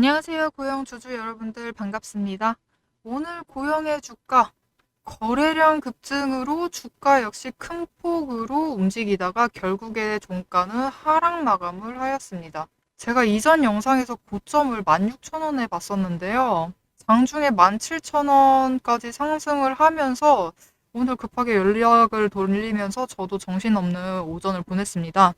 안녕하세요. 고영 주주 여러분들 반갑습니다. 오늘 고영의 주가 거래량 급증으로 주가 역시 큰 폭으로 움직이다가 결국에 종가는 하락 마감을 하였습니다. 제가 이전 영상에서 고점을 16,000원에 봤었는데요. 장중에 17,000원까지 상승을 하면서 오늘 급하게 연락을 돌리면서 저도 정신없는 오전을 보냈습니다.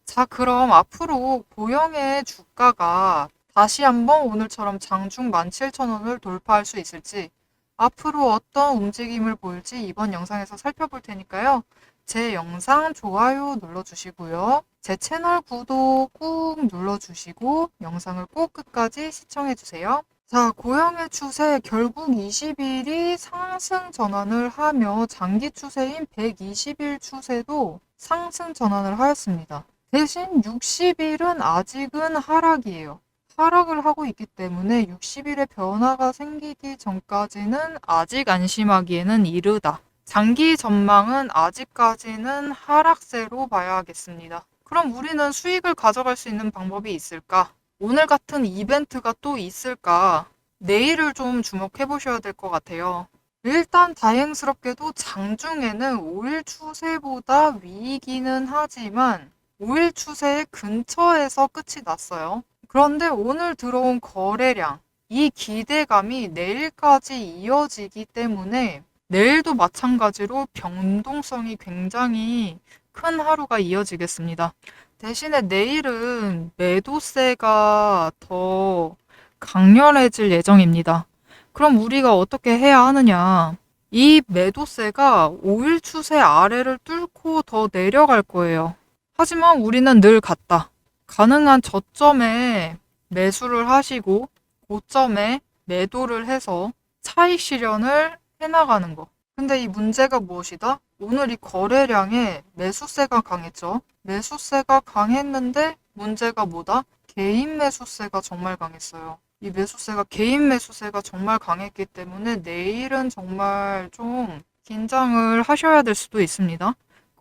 자, 그럼 앞으로 고영의 주가가 다시 한번 오늘처럼 장중 17,000원을 돌파할 수 있을지, 앞으로 어떤 움직임을 보일지 이번 영상에서 살펴볼 테니까요. 제 영상 좋아요 눌러주시고요. 제 채널 구독 꾹 눌러주시고 영상을 꼭 끝까지 시청해주세요. 자, 고영의 추세 결국 20일이 상승 전환을 하며 장기 추세인 120일 추세도 상승 전환을 하였습니다. 대신 60일은 아직은 하락이에요. 하락을 하고 있기 때문에 60일의 변화가 생기기 전까지는 아직 안심하기에는 이르다. 장기 전망은 아직까지는 하락세로 봐야겠습니다. 그럼 우리는 수익을 가져갈 수 있는 방법이 있을까? 오늘 같은 이벤트가 또 있을까? 내일을 좀 주목해 보셔야 될 것 같아요. 일단 다행스럽게도 장중에는 5일 추세보다 위이기는 하지만 5일 추세 근처에서 끝이 났어요. 그런데 오늘 들어온 거래량, 이 기대감이 내일까지 이어지기 때문에 내일도 마찬가지로 변동성이 굉장히 큰 하루가 이어지겠습니다. 대신에 내일은 매도세가 더 강렬해질 예정입니다. 그럼 우리가 어떻게 해야 하느냐? 이 매도세가 5일 추세 아래를 뚫고 더 내려갈 거예요. 하지만 우리는 늘 같다. 가능한 저점에 매수를 하시고 고점에 매도를 해서 차익 실현을 해나가는 거. 근데 이 문제가 무엇이다? 오늘 이 거래량에 매수세가 강했죠. 매수세가 강했는데 문제가 뭐다? 개인 매수세가 정말 강했어요. 이 매수세가 개인 매수세가 정말 강했기 때문에 내일은 정말 좀 긴장을 하셔야 될 수도 있습니다.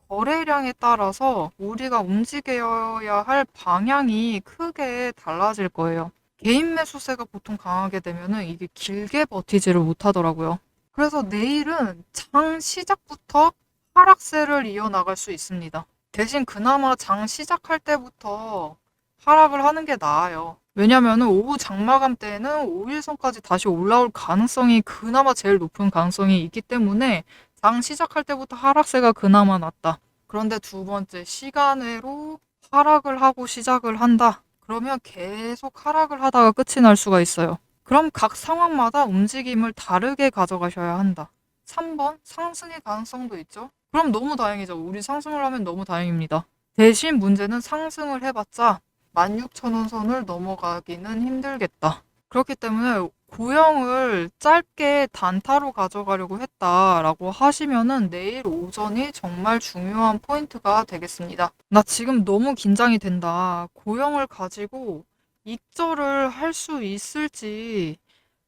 거래량에 따라서 우리가 움직여야 할 방향이 크게 달라질 거예요. 개인 매수세가 보통 강하게 되면은 이게 길게 버티지를 못하더라고요. 그래서 내일은 장 시작부터 하락세를 이어나갈 수 있습니다. 대신 그나마 장 시작할 때부터 하락을 하는 게 나아요. 왜냐면은 오후 장마감 때는 5일선까지 다시 올라올 가능성이 그나마 제일 높은 가능성이 있기 때문에 장 시작할 때부터 하락세가 그나마 낫다. 그런데 두 번째, 시간외로 하락을 하고 시작을 한다. 그러면 계속 하락을 하다가 끝이 날 수가 있어요. 그럼 각 상황마다 움직임을 다르게 가져가셔야 한다. 3번, 상승의 가능성도 있죠. 그럼 너무 다행이죠. 우리 상승을 하면 너무 다행입니다. 대신 문제는 상승을 해봤자 16,000원 선을 넘어가기는 힘들겠다. 그렇기 때문에 고영을 짧게 단타로 가져가려고 했다라고 하시면은 내일 오전이 정말 중요한 포인트가 되겠습니다. 나 지금 너무 긴장이 된다. 고영을 가지고 익절을 할 수 있을지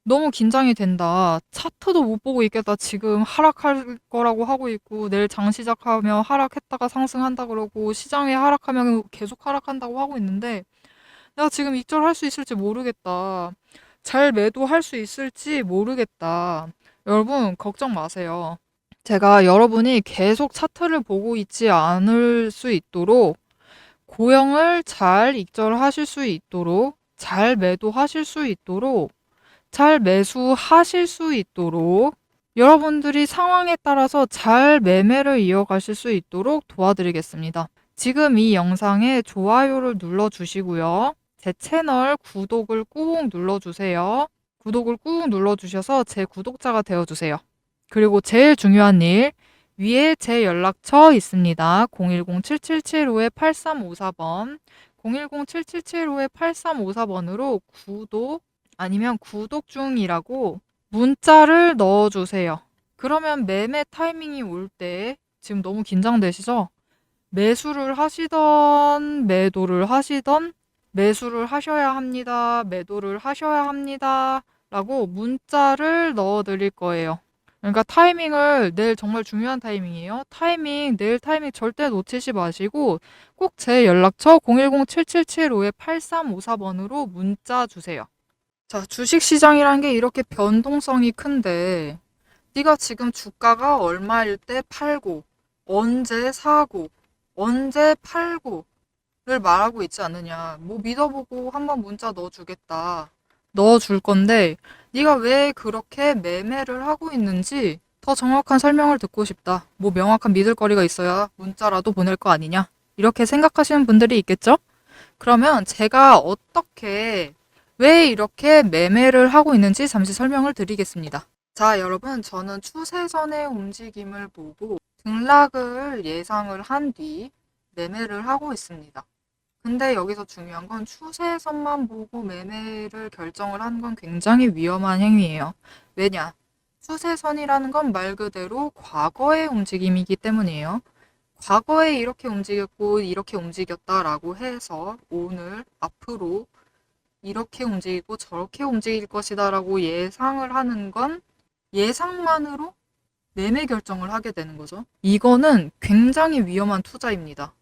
너무 긴장이 된다. 차트도 못 보고 있겠다. 지금 하락할 거라고 하고 있고 내일 장 시작하면 하락했다가 상승한다 그러고 시장에 하락하면 계속 하락한다고 하고 있는데 내가 지금 익절할 수 있을지 모르겠다. 잘 매도할 수 있을지 모르겠다. 여러분, 걱정 마세요. 제가 여러분이 계속 차트를 보고 있지 않을 수 있도록 고영을 잘 익절하실 수 있도록 잘 매도하실 수 있도록 잘 매수하실 수 있도록 여러분들이 상황에 따라서 잘 매매를 이어가실 수 있도록 도와드리겠습니다. 지금 이 영상에 좋아요를 눌러주시고요. 제 채널 구독을 꾹 눌러주세요. 구독을 꾹 눌러주셔서 제 구독자가 되어주세요. 그리고 제일 중요한 일, 위에 제 연락처 있습니다. 010-7775-8354번, 010-7775-8354번으로 구독 아니면 구독 중이라고 문자를 넣어주세요. 그러면 매매 타이밍이 올 때, 지금 너무 긴장되시죠? 매수를 하시던 매도를 하시던 매수를 하셔야 합니다. 매도를 하셔야 합니다. 라고 문자를 넣어 드릴 거예요. 그러니까 타이밍을 내일 정말 중요한 타이밍이에요. 내일 타이밍 절대 놓치지 마시고 꼭 제 연락처 010-7775-8354번으로 문자 주세요. 자, 주식시장이라는 게 이렇게 변동성이 큰데 네가 지금 주가가 얼마일 때 팔고 언제 사고 언제 팔고를 말하고 있지 않느냐. 뭐 믿어보고 한번 문자 넣어주겠다. 넣어줄 건데 네가 왜 그렇게 매매를 하고 있는지 더 정확한 설명을 듣고 싶다. 뭐 명확한 믿을 거리가 있어야 문자라도 보낼 거 아니냐. 이렇게 생각하시는 분들이 있겠죠? 그러면 제가 왜 이렇게 매매를 하고 있는지 잠시 설명을 드리겠습니다. 자, 여러분, 저는 추세선의 움직임을 보고 등락을 예상을 한 뒤 매매를 하고 있습니다. 근데 여기서 중요한 건 추세선만 보고 매매를 결정을 하는 건 굉장히 위험한 행위예요. 왜냐? 추세선이라는 건 말 그대로 과거의 움직임이기 때문이에요. 과거에 이렇게 움직였고 이렇게 움직였다라고 해서 오늘 앞으로 이렇게 움직이고 저렇게 움직일 것이다라고 예상을 하는 건 예상만으로 매매 결정을 하게 되는 거죠. 이거는 굉장히 위험한 투자입니다.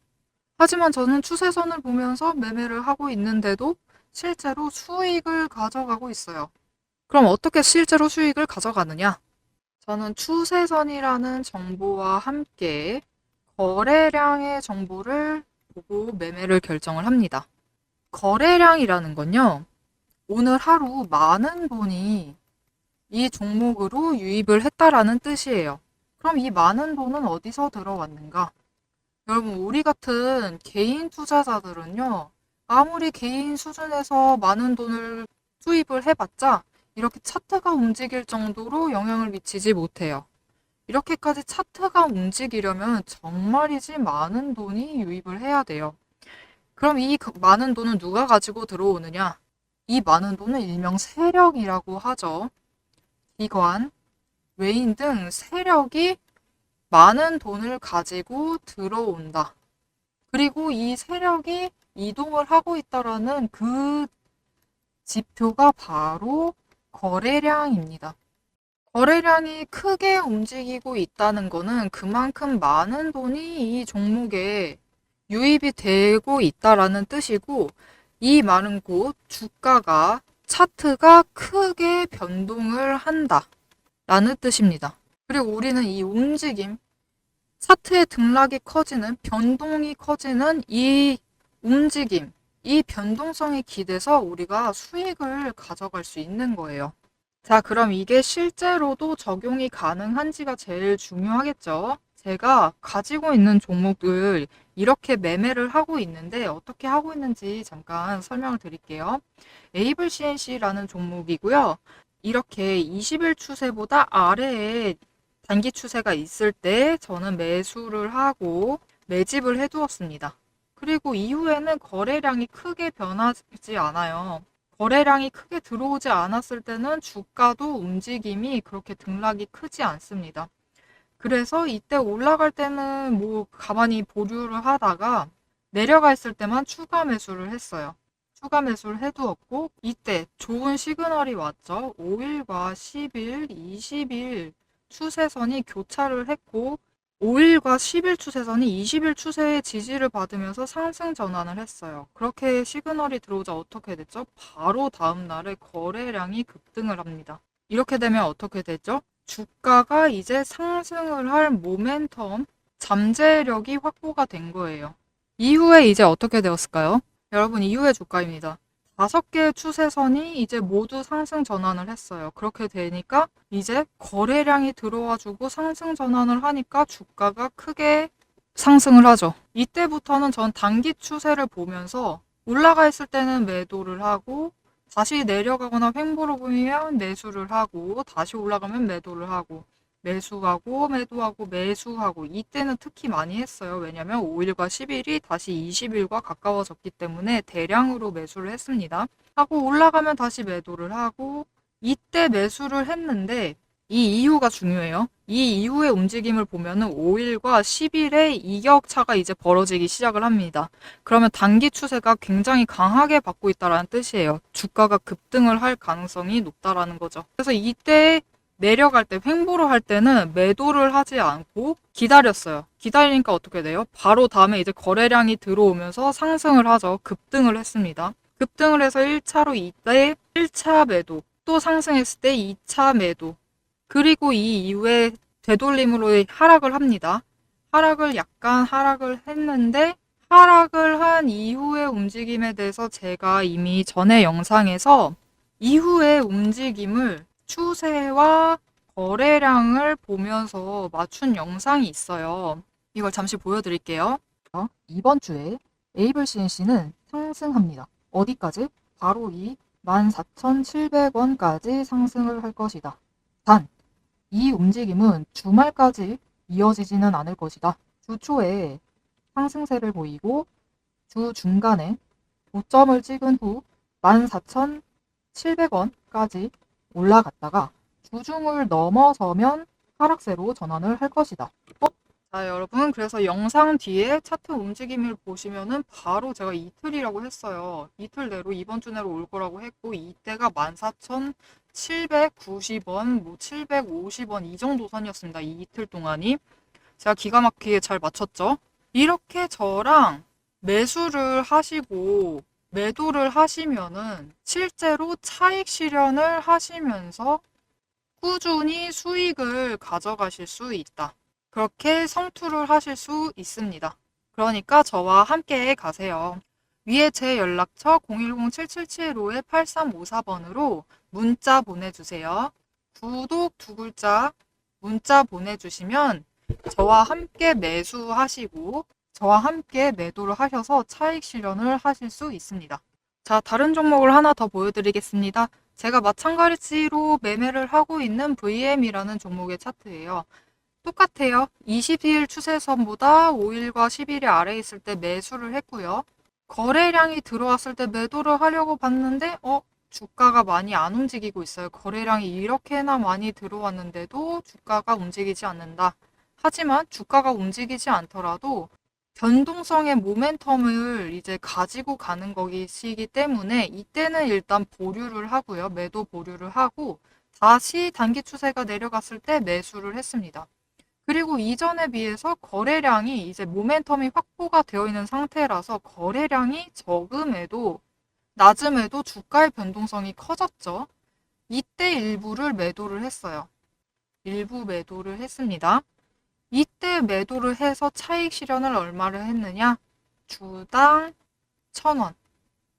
하지만 저는 추세선을 보면서 매매를 하고 있는데도 실제로 수익을 가져가고 있어요. 그럼 어떻게 실제로 수익을 가져가느냐? 저는 추세선이라는 정보와 함께 거래량의 정보를 보고 매매를 결정을 합니다. 거래량이라는 건요, 오늘 하루 많은 돈이 이 종목으로 유입을 했다라는 뜻이에요. 그럼 이 많은 돈은 어디서 들어왔는가? 여러분, 우리 같은 개인 투자자들은요, 아무리 개인 수준에서 많은 돈을 투입을 해봤자 이렇게 차트가 움직일 정도로 영향을 미치지 못해요. 이렇게까지 차트가 움직이려면 정말이지 많은 돈이 유입을 해야 돼요. 그럼 이 많은 돈은 누가 가지고 들어오느냐? 이 많은 돈은 일명 세력이라고 하죠. 기관, 외인 등 세력이 많은 돈을 가지고 들어온다. 그리고 이 세력이 이동을 하고 있다라는 그 지표가 바로 거래량입니다. 거래량이 크게 움직이고 있다는 거는 그만큼 많은 돈이 이 종목에 유입이 되고 있다라는 뜻이고, 이 많은 곳 주가가 차트가 크게 변동을 한다 라는 뜻입니다. 그리고 우리는 이 움직임, 차트의 등락이 커지는, 변동이 커지는 이 움직임, 이 변동성에 기대서 우리가 수익을 가져갈 수 있는 거예요. 자, 그럼 이게 실제로도 적용이 가능한지가 제일 중요하겠죠. 제가 가지고 있는 종목을 이렇게 매매를 하고 있는데 어떻게 하고 있는지 잠깐 설명을 드릴게요. 에이블 CNC라는 종목이고요. 이렇게 20일 추세보다 아래에 단기 추세가 있을 때 저는 매수를 하고 매집을 해두었습니다. 그리고 이후에는 거래량이 크게 변하지 않아요. 거래량이 크게 들어오지 않았을 때는 주가도 움직임이 그렇게 등락이 크지 않습니다. 그래서 이때 올라갈 때는 뭐 가만히 보류를 하다가 내려가 있을 때만 추가 매수를 했어요. 추가 매수를 해두었고, 이때 좋은 시그널이 왔죠. 5일과 10일, 20일 추세선이 교차를 했고, 5일과 10일 추세선이 20일 추세의 지지를 받으면서 상승 전환을 했어요. 그렇게 시그널이 들어오자 어떻게 됐죠? 바로 다음 날에 거래량이 급등을 합니다. 이렇게 되면 어떻게 되죠? 주가가 이제 상승을 할 모멘텀, 잠재력이 확보가 된 거예요. 이후에 이제 어떻게 되었을까요? 여러분, 이후의 주가입니다. 5개의 추세선이 이제 모두 상승 전환을 했어요. 그렇게 되니까 이제 거래량이 들어와주고 상승 전환을 하니까 주가가 크게 상승을 하죠. 이때부터는 전 단기 추세를 보면서 올라가 있을 때는 매도를 하고, 다시 내려가거나 횡보로 보이면 매수를 하고, 다시 올라가면 매도를 하고, 매수하고 매도하고 매수하고, 이때는 특히 많이 했어요. 왜냐면 5일과 10일이 다시 20일과 가까워졌기 때문에 대량으로 매수를 했습니다. 하고 올라가면 다시 매도를 하고, 이때 매수를 했는데 이 이유가 중요해요. 이 이후의 움직임을 보면은 5일과 10일의 이격차가 이제 벌어지기 시작을 합니다. 그러면 단기 추세가 굉장히 강하게 받고 있다는 뜻이에요. 주가가 급등을 할 가능성이 높다라는 거죠. 그래서 이때 내려갈 때, 횡보를 할 때는 매도를 하지 않고 기다렸어요. 기다리니까 어떻게 돼요? 바로 다음에 이제 거래량이 들어오면서 상승을 하죠. 급등을 했습니다. 급등을 해서 1차로 이때 1차 매도, 또 상승했을 때 2차 매도, 그리고 이 이후에 되돌림으로 하락을 합니다. 약간 하락을 했는데 하락을 한 이후의 움직임에 대해서 제가 이미 전에 영상에서 이후의 움직임을 추세와 거래량을 보면서 맞춘 영상이 있어요. 이걸 잠시 보여드릴게요. 이번 주에 에이블 CNC는 상승합니다. 어디까지? 바로 이 14,700원까지 상승을 할 것이다. 단, 이 움직임은 주말까지 이어지지는 않을 것이다. 주 초에 상승세를 보이고 주 중간에 고점을 찍은 후 14,700원까지 올라갔다가 주중을 넘어서면 하락세로 전환을 할 것이다. 자, 여러분, 그래서 영상 뒤에 차트 움직임을 보시면은 바로 제가 이틀이라고 했어요. 이틀 내로 이번 주 내로 올 거라고 했고, 이때가 14,790원, 뭐 750원 이 정도 선이었습니다. 이 이틀 동안이. 제가 기가 막히게 잘 맞췄죠? 이렇게 저랑 매수를 하시고 매도를 하시면은 실제로 차익 실현을 하시면서 꾸준히 수익을 가져가실 수 있다. 그렇게 성투를 하실 수 있습니다. 그러니까 저와 함께 가세요. 위에 제 연락처 010-7775-8354번으로 문자 보내주세요. 구독 두 글자 문자 보내주시면 저와 함께 매수하시고 저와 함께 매도를 하셔서 차익 실현을 하실 수 있습니다. 자, 다른 종목을 하나 더 보여드리겠습니다. 제가 마찬가지로 매매를 하고 있는 VM이라는 종목의 차트예요. 똑같아요. 20일 추세선보다 5일과 10일이 아래에 있을 때 매수를 했고요. 거래량이 들어왔을 때 매도를 하려고 봤는데 주가가 많이 안 움직이고 있어요. 거래량이 이렇게나 많이 들어왔는데도 주가가 움직이지 않는다. 하지만 주가가 움직이지 않더라도 변동성의 모멘텀을 이제 가지고 가는 것이기 때문에 이때는 일단 보류를 하고요. 매도 보류를 하고 다시 단기 추세가 내려갔을 때 매수를 했습니다. 그리고 이전에 비해서 거래량이 이제 모멘텀이 확보가 되어 있는 상태라서 거래량이 적음에도 낮음에도 주가의 변동성이 커졌죠. 이때 일부를 매도를 했어요. 일부 매도를 했습니다. 이때 매도를 해서 차익 실현을 얼마를 했느냐? 주당 1,000원.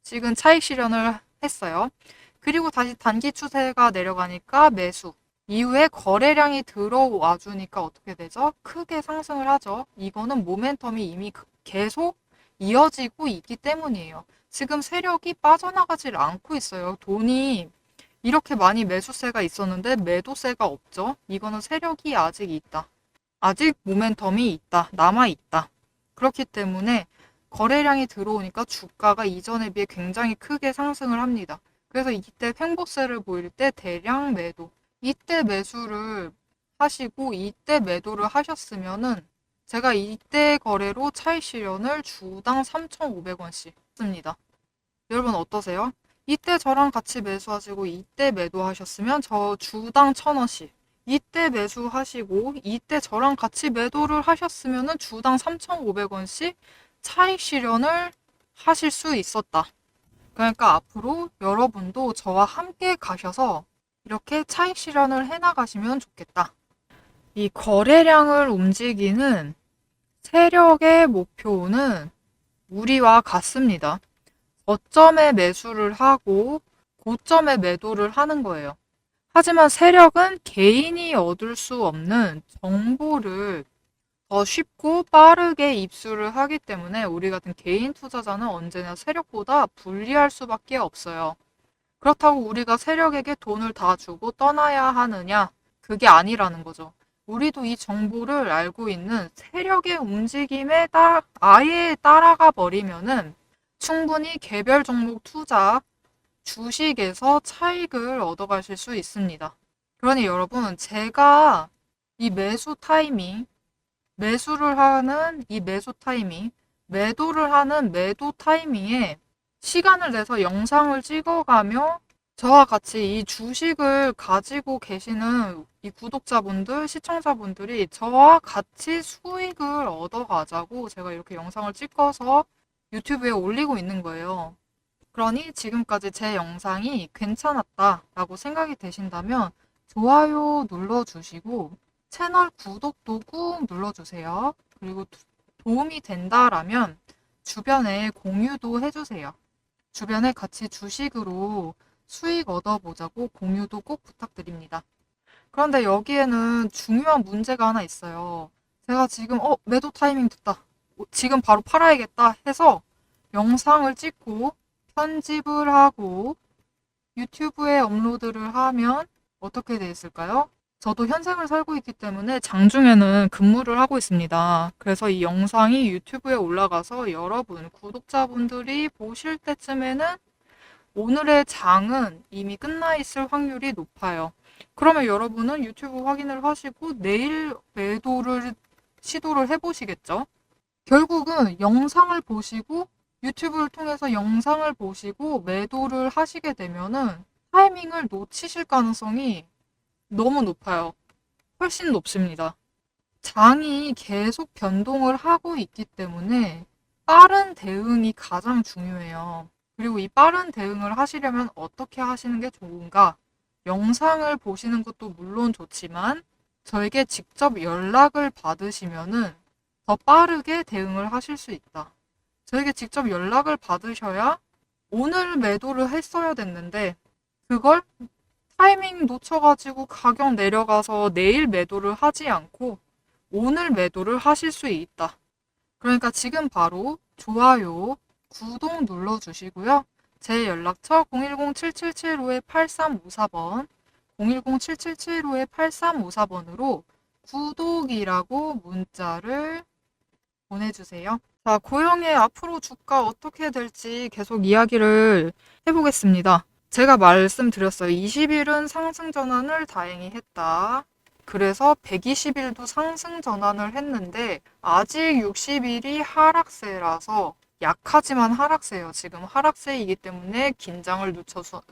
지금 차익 실현을 했어요. 그리고 다시 단기 추세가 내려가니까 매수. 이후에 거래량이 들어와 주니까 어떻게 되죠? 크게 상승을 하죠. 이거는 모멘텀이 이미 계속 이어지고 있기 때문이에요. 지금 세력이 빠져나가질 않고 있어요. 돈이 이렇게 많이 매수세가 있었는데 매도세가 없죠. 이거는 세력이 아직 있다. 아직 모멘텀이 있다. 남아있다. 그렇기 때문에 거래량이 들어오니까 주가가 이전에 비해 굉장히 크게 상승을 합니다. 그래서 이때 횡보세를 보일 때 대량 매도. 이때 매수를 하시고 이때 매도를 하셨으면은 제가 이때 거래로 차익 실현을 주당 3,500원씩 씁니다. 여러분 어떠세요? 이때 저랑 같이 매수하시고 이때 매도하셨으면 저 주당 1,000원씩. 이때 매수하시고 이때 저랑 같이 매도를 하셨으면 주당 3,500원씩 차익 실현을 하실 수 있었다. 그러니까 앞으로 여러분도 저와 함께 가셔서 이렇게 차익 실현을 해나가시면 좋겠다. 이 거래량을 움직이는 세력의 목표는 우리와 같습니다. 저점에 매수를 하고 고점에 매도를 하는 거예요. 하지만 세력은 개인이 얻을 수 없는 정보를 더 쉽고 빠르게 입수를 하기 때문에 우리 같은 개인 투자자는 언제나 세력보다 불리할 수밖에 없어요. 그렇다고 우리가 세력에게 돈을 다 주고 떠나야 하느냐? 그게 아니라는 거죠. 우리도 이 정보를 알고 있는 세력의 움직임에 아예 따라가 버리면은 충분히 개별 종목 투자, 주식에서 차익을 얻어가실 수 있습니다. 그러니 여러분, 제가 이 매수 타이밍, 매수를 하는 이 매수 타이밍, 매도를 하는 매도 타이밍에 시간을 내서 영상을 찍어가며 저와 같이 이 주식을 가지고 계시는 이 구독자분들, 시청자분들이 저와 같이 수익을 얻어가자고 제가 이렇게 영상을 찍어서 유튜브에 올리고 있는 거예요. 그러니 지금까지 제 영상이 괜찮았다라고 생각이 되신다면 좋아요 눌러주시고 채널 구독도 꾹 눌러주세요. 그리고 도움이 된다라면 주변에 공유도 해주세요. 주변에 같이 주식으로 수익 얻어보자고 공유도 꼭 부탁드립니다. 그런데 여기에는 중요한 문제가 하나 있어요. 제가 지금 매도 타이밍 됐다. 지금 바로 팔아야겠다 해서 영상을 찍고 편집을 하고 유튜브에 업로드를 하면 어떻게 돼 있을까요? 저도 현생을 살고 있기 때문에 장중에는 근무를 하고 있습니다. 그래서 이 영상이 유튜브에 올라가서 여러분, 구독자분들이 보실 때쯤에는 오늘의 장은 이미 끝나 있을 확률이 높아요. 그러면 여러분은 유튜브 확인을 하시고 내일 매도를 시도를 해보시겠죠? 결국은 영상을 보시고 유튜브를 통해서 영상을 보시고 매도를 하시게 되면은 타이밍을 놓치실 가능성이 너무 높아요. 훨씬 높습니다. 장이 계속 변동을 하고 있기 때문에 빠른 대응이 가장 중요해요. 그리고 이 빠른 대응을 하시려면 어떻게 하시는 게 좋은가? 영상을 보시는 것도 물론 좋지만 저에게 직접 연락을 받으시면은 더 빠르게 대응을 하실 수 있다. 저에게 직접 연락을 받으셔야 오늘 매도를 했어야 됐는데 그걸 타이밍 놓쳐가지고 가격 내려가서 내일 매도를 하지 않고 오늘 매도를 하실 수 있다. 그러니까 지금 바로 좋아요, 구독 눌러주시고요. 제 연락처 010-7775-8354번, 010-7775-8354번으로 구독이라고 문자를 보내주세요. 자, 고영의 앞으로 주가 어떻게 될지 계속 이야기를 해보겠습니다. 제가 말씀드렸어요. 20일은 상승 전환을 다행히 했다. 그래서 120일도 상승 전환을 했는데 아직 60일이 하락세라서 약하지만 하락세예요. 지금 하락세이기 때문에 긴장을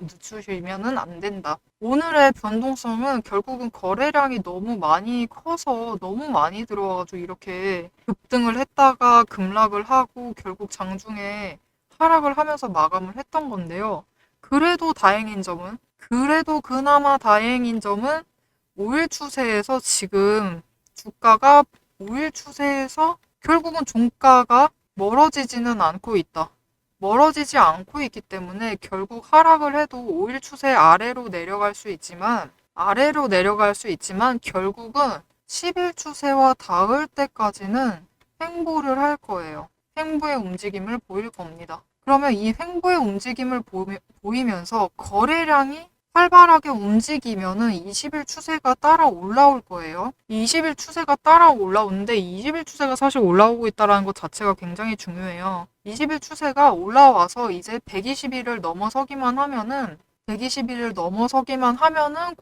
늦추시면 안 된다. 오늘의 변동성은 결국은 거래량이 너무 많이 커서 너무 많이 들어와가지고 이렇게 급등을 했다가 급락을 하고 결국 장중에 하락을 하면서 마감을 했던 건데요. 그래도 그나마 다행인 점은 5일 추세에서 지금 주가가 5일 추세에서 결국은 종가가 멀어지지는 않고 있다. 멀어지지 않고 있기 때문에 결국 하락을 해도 5일 추세 아래로 내려갈 수 있지만 결국은 10일 추세와 닿을 때까지는 횡보를 할 거예요. 횡보의 움직임을 보일 겁니다. 그러면 이 횡보의 움직임을 보이면서 거래량이 활발하게 움직이면은 20일 추세가 따라 올라올 거예요. 20일 추세가 따라 올라오는데 20일 추세가 사실 올라오고 있다는 것 자체가 굉장히 중요해요. 20일 추세가 올라와서 이제 120일을 넘어서기만 하면은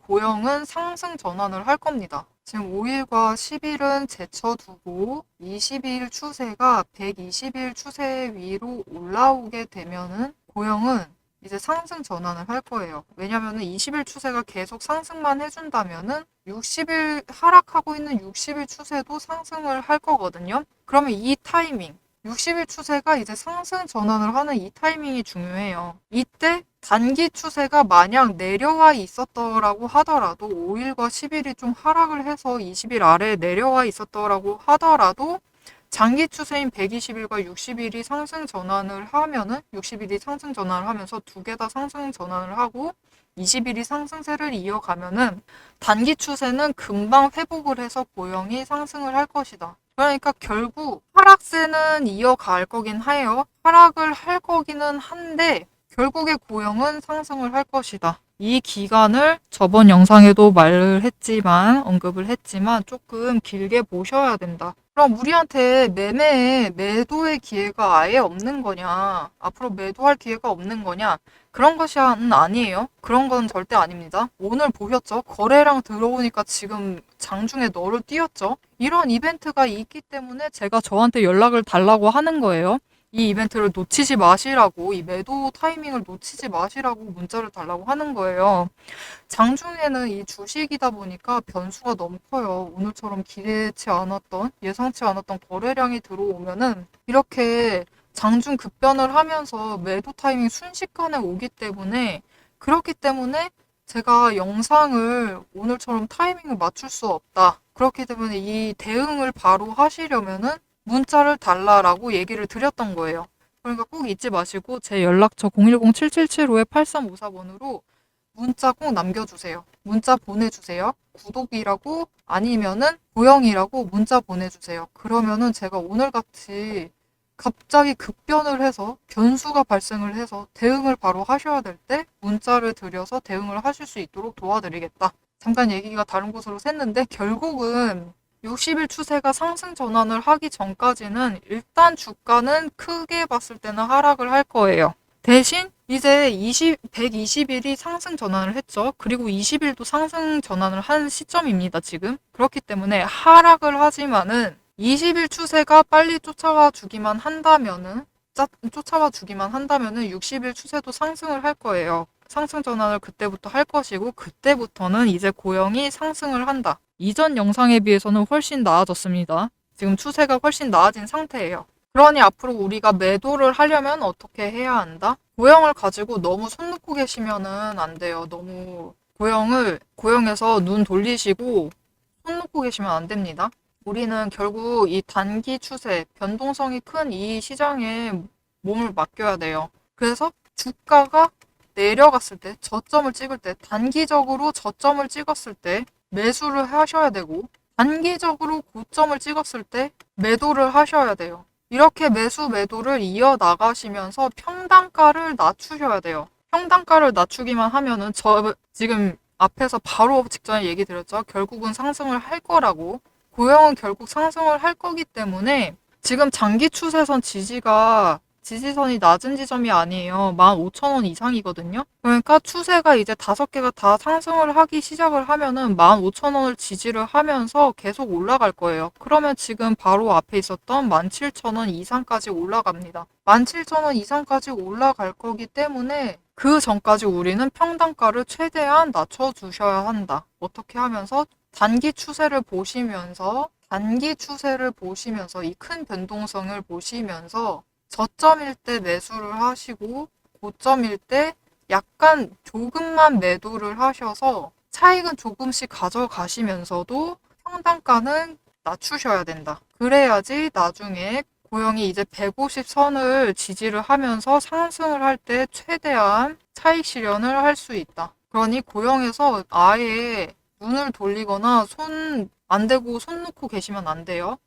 고영은 상승 전환을 할 겁니다. 지금 5일과 10일은 제쳐두고 20일 추세가 120일 추세 위로 올라오게 되면은 고영은 이제 상승 전환을 할 거예요. 왜냐면은 20일 추세가 계속 상승만 해준다면은 60일 하락하고 있는 60일 추세도 상승을 할 거거든요. 그러면 이 타이밍 60일 추세가 이제 상승 전환을 하는 이 타이밍이 중요해요. 이때 단기 추세가 만약 내려와 있었더라고 하더라도 5일과 10일이 좀 하락을 해서 20일 아래에 내려와 있었더라고 하더라도 장기 추세인 120일과 60일이 상승 전환을 하면은 60일이 상승 전환을 하면서 두 개 다 상승 전환을 하고 20일이 상승세를 이어가면은 단기 추세는 금방 회복을 해서 고영이 상승을 할 것이다. 그러니까 결국 하락세는 이어갈 거긴 해요. 하락을 할 거기는 한데 결국에 고영은 상승을 할 것이다. 이 기간을 저번 영상에도 언급을 했지만 조금 길게 보셔야 된다. 그럼 우리한테 매도의 기회가 아예 없는 거냐? 앞으로 매도할 기회가 없는 거냐? 그런 것이 아니에요. 그런 건 절대 아닙니다. 오늘 보셨죠? 거래량 들어오니까 지금 장중에 너를 띄웠죠? 이런 이벤트가 있기 때문에 제가 저한테 연락을 달라고 하는 거예요. 이 이벤트를 놓치지 마시라고, 이 매도 타이밍을 놓치지 마시라고 문자를 달라고 하는 거예요. 장중에는 이 주식이다 보니까 변수가 너무 커요. 오늘처럼 예상치 않았던 거래량이 들어오면은 이렇게 장중 급변을 하면서 매도 타이밍 순식간에 오기 때문에 그렇기 때문에 제가 영상을 오늘처럼 타이밍을 맞출 수 없다. 그렇기 때문에 이 대응을 바로 하시려면은 문자를 달라라고 얘기를 드렸던 거예요. 그러니까 꼭 잊지 마시고 제 연락처 010-7775-8354번으로 문자 꼭 남겨주세요. 문자 보내주세요. 구독이라고 아니면은 고영이라고 문자 보내주세요. 그러면은 제가 오늘같이 갑자기 급변을 해서 변수가 발생을 해서 대응을 바로 하셔야 될 때 문자를 드려서 대응을 하실 수 있도록 도와드리겠다. 잠깐 얘기가 다른 곳으로 샜는데 결국은 60일 추세가 상승 전환을 하기 전까지는 일단 주가는 크게 봤을 때는 하락을 할 거예요. 대신 이제 120일이 상승 전환을 했죠. 그리고 20일도 상승 전환을 한 시점입니다, 지금. 그렇기 때문에 하락을 하지만은 20일 추세가 빨리 쫓아와 주기만 한다면은 60일 추세도 상승을 할 거예요. 상승 전환을 그때부터 할 것이고 그때부터는 이제 고영이 상승을 한다. 이전 영상에 비해서는 훨씬 나아졌습니다. 지금 추세가 훨씬 나아진 상태예요. 그러니 앞으로 우리가 매도를 하려면 어떻게 해야 한다? 고영을 가지고 너무 손 놓고 계시면은 안 돼요. 너무 고영에서 눈 돌리시고 손 놓고 계시면 안 됩니다. 우리는 결국 이 단기 추세, 변동성이 큰 이 시장에 몸을 맡겨야 돼요. 그래서 주가가 내려갔을 때, 저점을 찍을 때, 단기적으로 저점을 찍었을 때 매수를 하셔야 되고, 단기적으로 고점을 찍었을 때 매도를 하셔야 돼요. 이렇게 매도를 이어나가시면서 평단가를 낮추셔야 돼요. 평단가를 낮추기만 하면은 지금 앞에서 바로 직전에 얘기 드렸죠. 결국은 상승을 할 거라고. 고영은 결국 상승을 할 거기 때문에 지금 장기 추세선 지지선이 낮은 지점이 아니에요. 15,000원 이상이거든요. 그러니까 추세가 이제 5개가 다 상승을 하기 시작을 하면은 15,000원을 지지를 하면서 계속 올라갈 거예요. 그러면 지금 바로 앞에 있었던 17,000원 이상까지 올라갑니다. 17,000원 이상까지 올라갈 거기 때문에 그 전까지 우리는 평단가를 최대한 낮춰주셔야 한다. 어떻게 하면서? 단기 추세를 보시면서 이 큰 변동성을 보시면서 저점일 때 매수를 하시고 고점일 때 약간 조금만 매도를 하셔서 차익은 조금씩 가져가시면서도 평단가는 낮추셔야 된다. 그래야지 나중에 고영이 이제 150선을 지지를 하면서 상승을 할 때 최대한 차익 실현을 할 수 있다. 그러니 고영에서 아예 눈을 돌리거나 손 안 대고 손 놓고 계시면 안 돼요.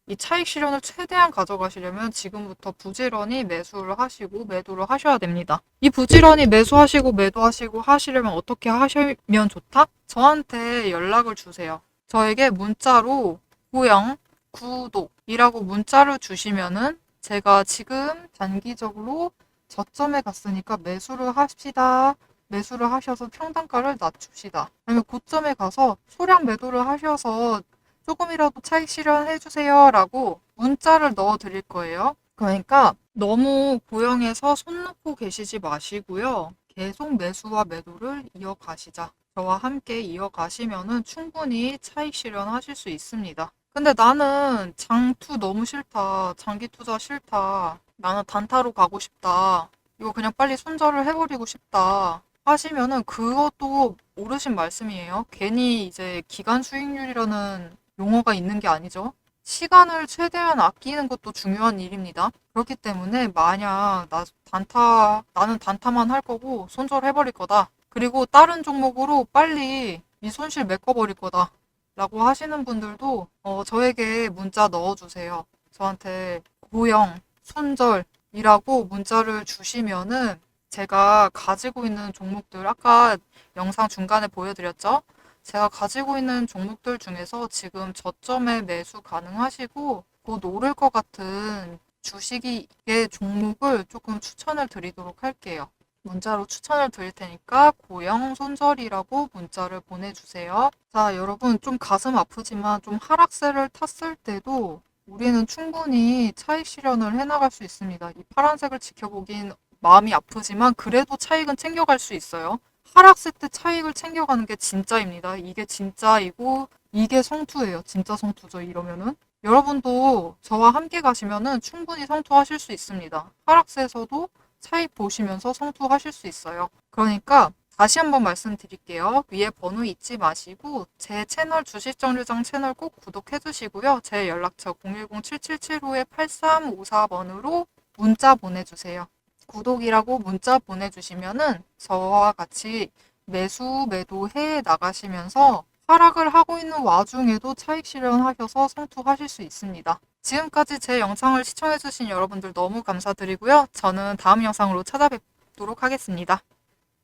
이 차익 실현을 최대한 가져가시려면 지금부터 부지런히 매수를 하시고 매도를 하셔야 됩니다. 이 부지런히 매수하시고 매도하시고 하시려면 어떻게 하시면 좋다? 저한테 연락을 주세요. 저에게 문자로 고영, 구독이라고 문자를 주시면은 제가 지금 단기적으로 저점에 갔으니까 매수를 합시다. 매수를 하셔서 평단가를 낮춥시다. 아니면 고점에 가서 소량 매도를 하셔서 조금이라도 차익 실현해 주세요 라고 문자를 넣어 드릴 거예요. 그러니까 너무 고영에서 손 놓고 계시지 마시고요. 계속 매수와 매도를 이어가시자. 저와 함께 이어가시면은 충분히 차익 실현하실 수 있습니다. 근데 나는 장투 너무 싫다. 장기 투자 싫다. 나는 단타로 가고 싶다. 이거 그냥 빨리 손절을 해버리고 싶다. 하시면은 그것도 옳으신 말씀이에요. 괜히 이제 기간 수익률이라는 용어가 있는 게 아니죠. 시간을 최대한 아끼는 것도 중요한 일입니다. 그렇기 때문에 만약 나는 단타만 할 거고 손절해버릴 거다. 그리고 다른 종목으로 빨리 이 손실 메꿔버릴 거다. 라고 하시는 분들도 저에게 문자 넣어주세요. 저한테 고영, 손절이라고 문자를 주시면은 제가 가지고 있는 종목들, 아까 영상 중간에 보여드렸죠? 제가 가지고 있는 종목들 중에서 지금 저점에 매수 가능하시고 곧 오를 것 같은 주식의 종목을 조금 추천을 드리도록 할게요. 문자로 추천을 드릴 테니까 고영 손절이라고 문자를 보내주세요. 자, 여러분 좀 가슴 아프지만 좀 하락세를 탔을 때도 우리는 충분히 차익 실현을 해나갈 수 있습니다. 이 파란색을 지켜보긴 마음이 아프지만 그래도 차익은 챙겨갈 수 있어요. 하락세 때 차익을 챙겨가는 게 진짜입니다. 이게 진짜이고 이게 성투예요. 진짜 성투죠. 이러면은. 여러분도 저와 함께 가시면은 충분히 성투하실 수 있습니다. 하락세에서도 차익 보시면서 성투하실 수 있어요. 그러니까 다시 한번 말씀드릴게요. 위에 번호 잊지 마시고 제 채널 주식정류장 채널 꼭 구독해 주시고요. 제 연락처 010-7775-8354번으로 문자 보내주세요. 구독이라고 문자 보내주시면은 저와 같이 매수, 매도해 나가시면서 하락을 하고 있는 와중에도 차익 실현하셔서 성투하실 수 있습니다. 지금까지 제 영상을 시청해주신 여러분들 너무 감사드리고요. 저는 다음 영상으로 찾아뵙도록 하겠습니다.